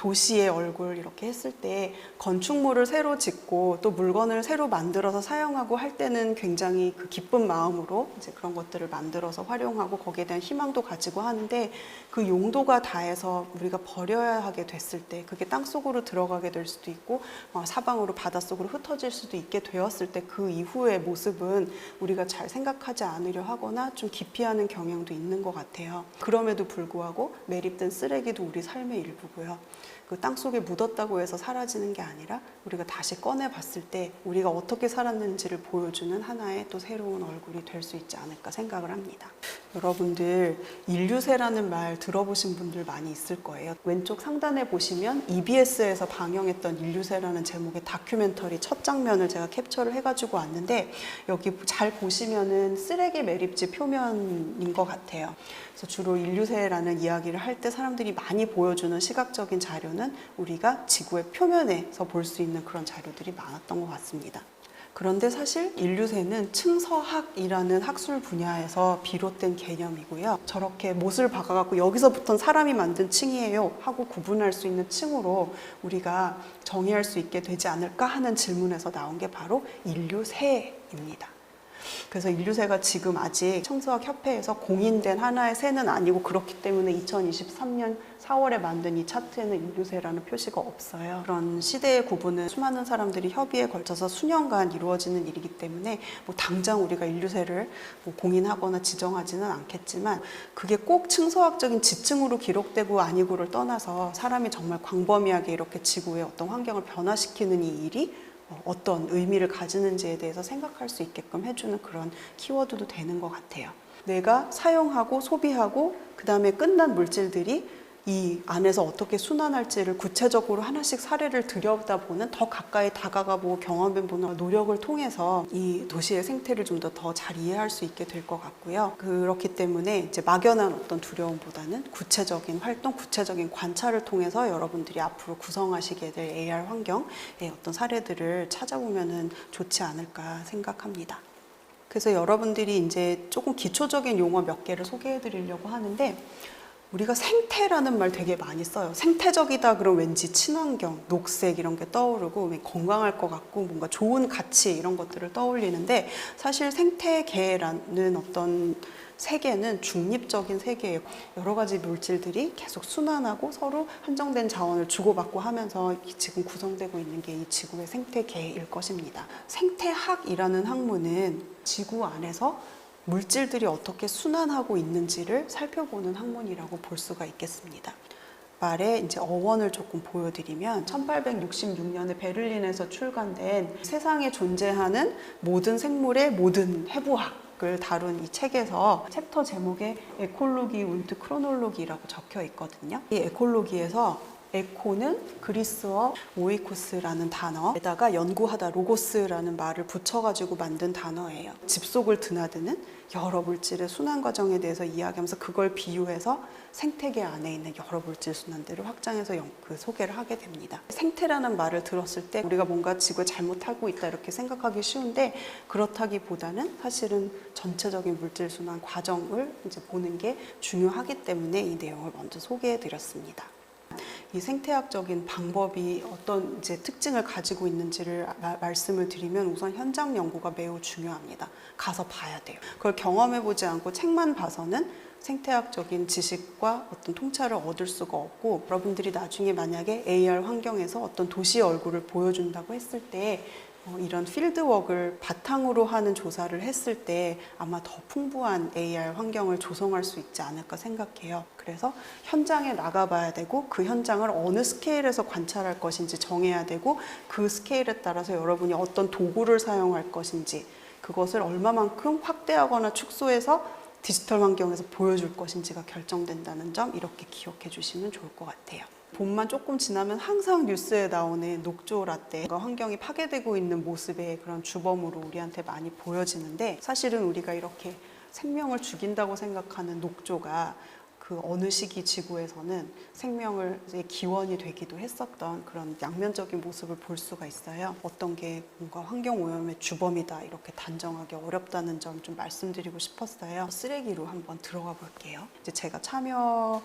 도시의 얼굴 이렇게 했을 때 건축물을 새로 짓고 또 물건을 새로 만들어서 사용하고 할 때는 굉장히 그 기쁜 마음으로 이제 그런 것들을 만들어서 활용하고 거기에 대한 희망도 가지고 하는데, 그 용도가 다해서 우리가 버려야 하게 됐을 때 그게 땅속으로 들어가게 될 수도 있고 사방으로 바닷속으로 흩어질 수도 있게 되었을 때 그 이후의 모습은 우리가 잘 생각하지 않으려 하거나 좀 기피하는 경향도 있는 것 같아요. 그럼에도 불구하고 매립된 쓰레기도 우리 삶의 일부고요. 그 땅속에 묻었다고 해서 사라지는 게 아니라 우리가 다시 꺼내 봤을 때 우리가 어떻게 살았는지를 보여주는 하나의 또 새로운 얼굴이 될 수 있지 않을까 생각을 합니다. 여러분들 인류세라는 말 들어보신 분들 많이 있을 거예요. 왼쪽 상단에 보시면 EBS에서 방영했던 인류세라는 제목의 다큐멘터리 첫 장면을 제가 캡처를 해가지고 왔는데, 여기 잘 보시면은 쓰레기 매립지 표면인 것 같아요. 그래서 주로 인류세라는 이야기를 할 때 사람들이 많이 보여주는 시각적인 자료는 우리가 지구의 표면에서 볼 수 있는 그런 자료들이 많았던 것 같습니다. 그런데 사실 인류세는 층서학이라는 학술 분야에서 비롯된 개념이고요. 저렇게 못을 박아갖고 여기서부터는 사람이 만든 층이에요 하고 구분할 수 있는 층으로 우리가 정의할 수 있게 되지 않을까 하는 질문에서 나온 게 바로 인류세입니다. 그래서 인류세가 지금 아직 청소학협회에서 공인된 하나의 세는 아니고, 그렇기 때문에 2023년 4월에 만든 이 차트에는 인류세라는 표시가 없어요. 그런 시대의 구분은 수많은 사람들이 협의에 걸쳐서 수년간 이루어지는 일이기 때문에 당장 우리가 인류세를 공인하거나 지정하지는 않겠지만, 그게 꼭 층서학적인 지층으로 기록되고 아니고를 떠나서 사람이 정말 광범위하게 이렇게 지구의 어떤 환경을 변화시키는 이 일이 어떤 의미를 가지는지에 대해서 생각할 수 있게끔 해주는 그런 키워드도 되는 것 같아요. 내가 사용하고 소비하고 그 다음에 끝난 물질들이 이 안에서 어떻게 순환할지를 구체적으로 하나씩 사례를 들여다보는, 더 가까이 다가가보고 경험해보는 노력을 통해서 이 도시의 생태를 좀 더 잘 이해할 수 있게 될 것 같고요. 그렇기 때문에 이제 막연한 어떤 두려움보다는 구체적인 활동, 구체적인 관찰을 통해서 여러분들이 앞으로 구성하시게 될 AR 환경의 어떤 사례들을 찾아보면은 좋지 않을까 생각합니다. 그래서 여러분들이 이제 조금 기초적인 용어 몇 개를 소개해 드리려고 하는데, 우리가 생태라는 말 되게 많이 써요. 생태적이다 그러면 왠지 친환경, 녹색 이런 게 떠오르고 건강할 것 같고 뭔가 좋은 가치 이런 것들을 떠올리는데, 사실 생태계라는 어떤 세계는 중립적인 세계예요. 여러 가지 물질들이 계속 순환하고 서로 한정된 자원을 주고받고 하면서 지금 구성되고 있는 게 이 지구의 생태계일 것입니다. 생태학이라는 학문은 지구 안에서 물질들이 어떻게 순환하고 있는지를 살펴보는 학문이라고 볼 수가 있겠습니다. 말의 이제 어원을 조금 보여드리면, 1866년에 베를린에서 출간된 세상에 존재하는 모든 생물의 모든 해부학을 다룬 이 책에서 챕터 제목에 에콜로기 운트 크로놀로기라고 적혀 있거든요. 이 에콜로기에서 에코는 그리스어 오이코스라는 단어에다가 연구하다 로고스라는 말을 붙여가지고 만든 단어예요. 집속을 드나드는 여러 물질의 순환 과정에 대해서 이야기하면서 그걸 비유해서 생태계 안에 있는 여러 물질 순환들을 확장해서 소개를 하게 됩니다. 생태라는 말을 들었을 때 우리가 뭔가 지구에 잘못하고 있다 이렇게 생각하기 쉬운데, 그렇다기보다는 사실은 전체적인 물질 순환 과정을 이제 보는 게 중요하기 때문에 이 내용을 먼저 소개해 드렸습니다. 이 생태학적인 방법이 어떤 이제 특징을 가지고 있는지를 말씀을 드리면, 우선 현장 연구가 매우 중요합니다. 가서 봐야 돼요. 그걸 경험해보지 않고 책만 봐서는 생태학적인 지식과 어떤 통찰을 얻을 수가 없고, 여러분들이 나중에 만약에 AR 환경에서 어떤 도시의 얼굴을 보여준다고 했을 때 이런 필드워크를 바탕으로 하는 조사를 했을 때 아마 더 풍부한 AR 환경을 조성할 수 있지 않을까 생각해요. 그래서 현장에 나가봐야 되고, 그 현장을 어느 스케일에서 관찰할 것인지 정해야 되고, 그 스케일에 따라서 여러분이 어떤 도구를 사용할 것인지, 그것을 얼마만큼 확대하거나 축소해서 디지털 환경에서 보여줄 것인지가 결정된다는 점, 이렇게 기억해 주시면 좋을 것 같아요. 봄만 조금 지나면 항상 뉴스에 나오는 녹조 라떼, 환경이 파괴되고 있는 모습의 그런 주범으로 우리한테 많이 보여지는데, 사실은 우리가 이렇게 생명을 죽인다고 생각하는 녹조가 그 어느 시기 지구에서는 생명을 기원이 되기도 했었던 그런 양면적인 모습을 볼 수가 있어요. 어떤 게 뭔가 환경오염의 주범이다 이렇게 단정하기 어렵다는 점 좀 말씀드리고 싶었어요. 쓰레기로 한번 들어가 볼게요. 이제 제가 참여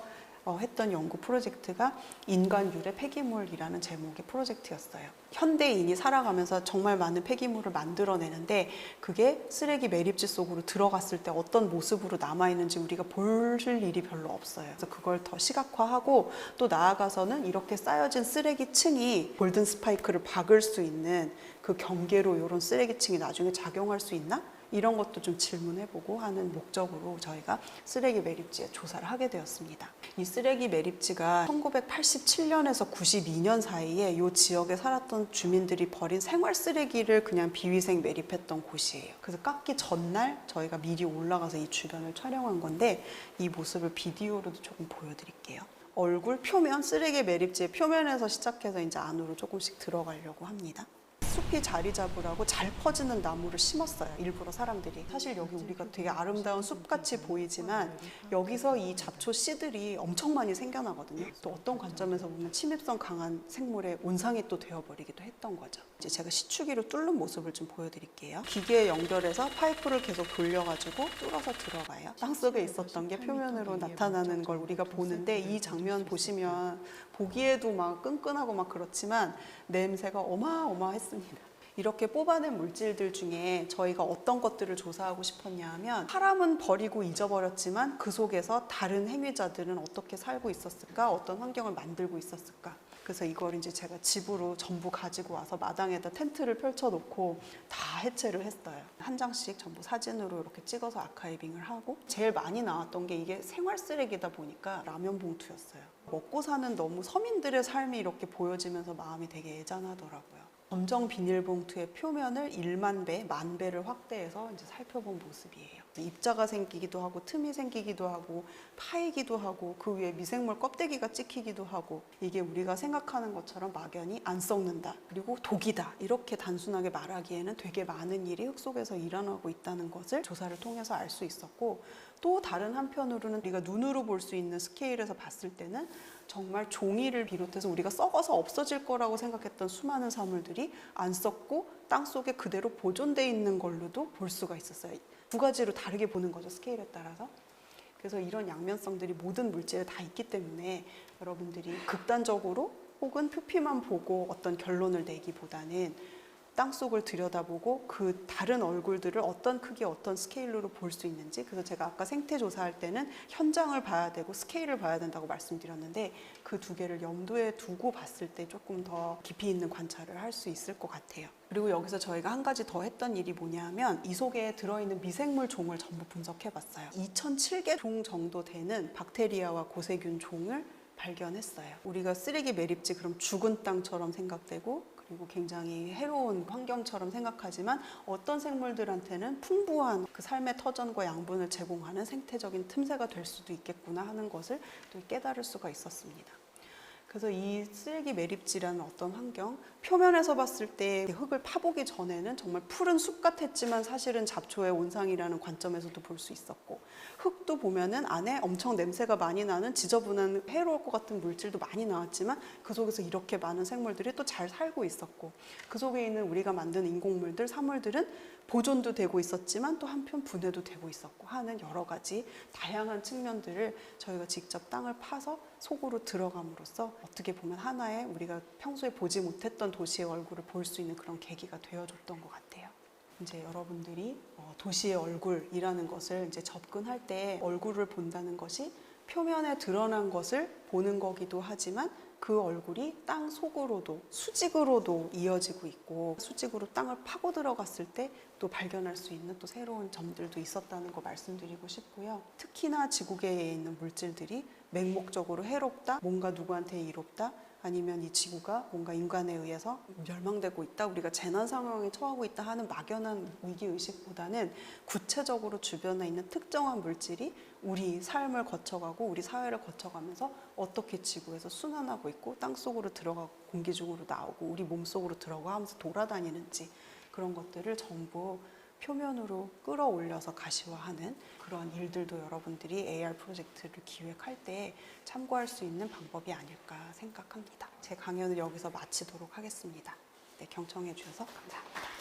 했던 연구 프로젝트가 인간 유래 폐기물이라는 제목의 프로젝트였어요. 현대인이 살아가면서 정말 많은 폐기물을 만들어내는데 그게 쓰레기 매립지 속으로 들어갔을 때 어떤 모습으로 남아있는지 우리가 볼 일이 별로 없어요. 그래서 그걸 더 시각화하고 또 나아가서는 이렇게 쌓여진 쓰레기층이 골든 스파이크를 박을 수 있는 그 경계로 이런 쓰레기층이 나중에 작용할 수 있나? 이런 것도 좀 질문해보고 하는 목적으로 저희가 쓰레기 매립지에 조사를 하게 되었습니다. 이 쓰레기 매립지가 1987년에서 92년 사이에 이 지역에 살았던 주민들이 버린 생활 쓰레기를 그냥 비위생 매립했던 곳이에요. 그래서 깎기 전날 저희가 미리 올라가서 이 주변을 촬영한 건데 이 모습을 비디오로도 조금 보여드릴게요. 얼굴 표면, 쓰레기 매립지의 표면에서 시작해서 이제 안으로 조금씩 들어가려고 합니다. 숲이 자리 잡으라고 잘 퍼지는 나무를 심었어요. 일부러 사람들이. 사실 여기 우리가 되게 아름다운 숲같이 보이지만 여기서 이 잡초 씨들이 엄청 많이 생겨나거든요. 또 어떤 관점에서 보면 침입성 강한 생물의 온상이 또 되어버리기도 했던 거죠. 이제 제가 시추기로 뚫는 모습을 좀 보여드릴게요. 기계에 연결해서 파이프를 계속 돌려가지고 뚫어서 들어가요. 땅속에 있었던 게 표면으로 나타나는 걸 우리가 보는데 이 장면 보시면 보기에도 막 끈끈하고 막 그렇지만 냄새가 어마어마했습니다. 이렇게 뽑아낸 물질들 중에 저희가 어떤 것들을 조사하고 싶었냐 하면 사람은 버리고 잊어버렸지만 그 속에서 다른 행위자들은 어떻게 살고 있었을까? 어떤 환경을 만들고 있었을까? 그래서 이걸 이제 제가 집으로 전부 가지고 와서 마당에다 텐트를 펼쳐놓고 다 해체를 했어요. 한 장씩 전부 사진으로 이렇게 찍어서 아카이빙을 하고 제일 많이 나왔던 게 이게 생활 쓰레기다 보니까 라면 봉투였어요. 먹고 사는 너무 서민들의 삶이 이렇게 보여지면서 마음이 되게 애잔하더라고요. 검정 비닐봉투의 표면을 1만 배, 10,000배를 확대해서 이제 살펴본 모습이에요. 입자가 생기기도 하고 틈이 생기기도 하고 파이기도 하고 그 위에 미생물 껍데기가 찍히기도 하고 이게 우리가 생각하는 것처럼 막연히 안 썩는다 그리고 독이다 이렇게 단순하게 말하기에는 되게 많은 일이 흙 속에서 일어나고 있다는 것을 조사를 통해서 알 수 있었고 또 다른 한편으로는 우리가 눈으로 볼 수 있는 스케일에서 봤을 때는 정말 종이를 비롯해서 우리가 썩어서 없어질 거라고 생각했던 수많은 사물들이 안 썩고 땅속에 그대로 보존돼 있는 걸로도 볼 수가 있었어요. 두 가지로 다르게 보는 거죠, 스케일에 따라서. 그래서 이런 양면성들이 모든 물질에 다 있기 때문에 여러분들이 극단적으로 혹은 표피만 보고 어떤 결론을 내기보다는 땅속을 들여다보고 그 다른 얼굴들을 어떤 크기, 어떤 스케일로 볼 수 있는지. 그래서 제가 아까 생태 조사할 때는 현장을 봐야 되고 스케일을 봐야 된다고 말씀드렸는데 그 두 개를 염두에 두고 봤을 때 조금 더 깊이 있는 관찰을 할 수 있을 것 같아요. 그리고 여기서 저희가 한 가지 더 했던 일이 뭐냐 하면 이 속에 들어있는 미생물 종을 전부 분석해 봤어요. 2007개 종 정도 되는 박테리아와 고세균 종을 발견했어요. 우리가 쓰레기 매립지 그럼 죽은 땅처럼 생각되고 그리고 굉장히 해로운 환경처럼 생각하지만 어떤 생물들한테는 풍부한 그 삶의 터전과 양분을 제공하는 생태적인 틈새가 될 수도 있겠구나 하는 것을 또 깨달을 수가 있었습니다. 그래서 이 쓰레기 매립지라는 어떤 환경, 표면에서 봤을 때 흙을 파보기 전에는 정말 푸른 숲 같았지만 사실은 잡초의 온상이라는 관점에서도 볼 수 있었고, 흙도 보면은 안에 엄청 냄새가 많이 나는 지저분한 해로울 것 같은 물질도 많이 나왔지만 그 속에서 이렇게 많은 생물들이 또 잘 살고 있었고, 그 속에 있는 우리가 만든 인공물들, 사물들은 보존도 되고 있었지만 또 한편 분해도 되고 있었고 하는 여러 가지 다양한 측면들을 저희가 직접 땅을 파서 속으로 들어감으로써 어떻게 보면 하나의 우리가 평소에 보지 못했던 도시의 얼굴을 볼 수 있는 그런 계기가 되어줬던 것 같아요. 이제 여러분들이 도시의 얼굴이라는 것을 이제 접근할 때 얼굴을 본다는 것이 표면에 드러난 것을 보는 거기도 하지만 그 얼굴이 땅 속으로도 수직으로도 이어지고 있고 수직으로 땅을 파고 들어갔을 때 또 발견할 수 있는 또 새로운 점들도 있었다는 거 말씀드리고 싶고요. 특히나 지구계에 있는 물질들이 맹목적으로 해롭다, 뭔가 누구한테 이롭다, 아니면 이 지구가 뭔가 인간에 의해서 멸망되고 있다, 우리가 재난 상황에 처하고 있다 하는 막연한 위기의식보다는 구체적으로 주변에 있는 특정한 물질이 우리 삶을 거쳐가고 우리 사회를 거쳐가면서 어떻게 지구에서 순환하고 있고 땅속으로 들어가고 공기 중으로 나오고 우리 몸속으로 들어가 하면서 돌아다니는지 그런 것들을 전부 표면으로 끌어올려서 가시화하는 그런 일들도 여러분들이 AR 프로젝트를 기획할 때 참고할 수 있는 방법이 아닐까 생각합니다. 제 강연을 여기서 마치도록 하겠습니다. 네, 경청해 주셔서 감사합니다.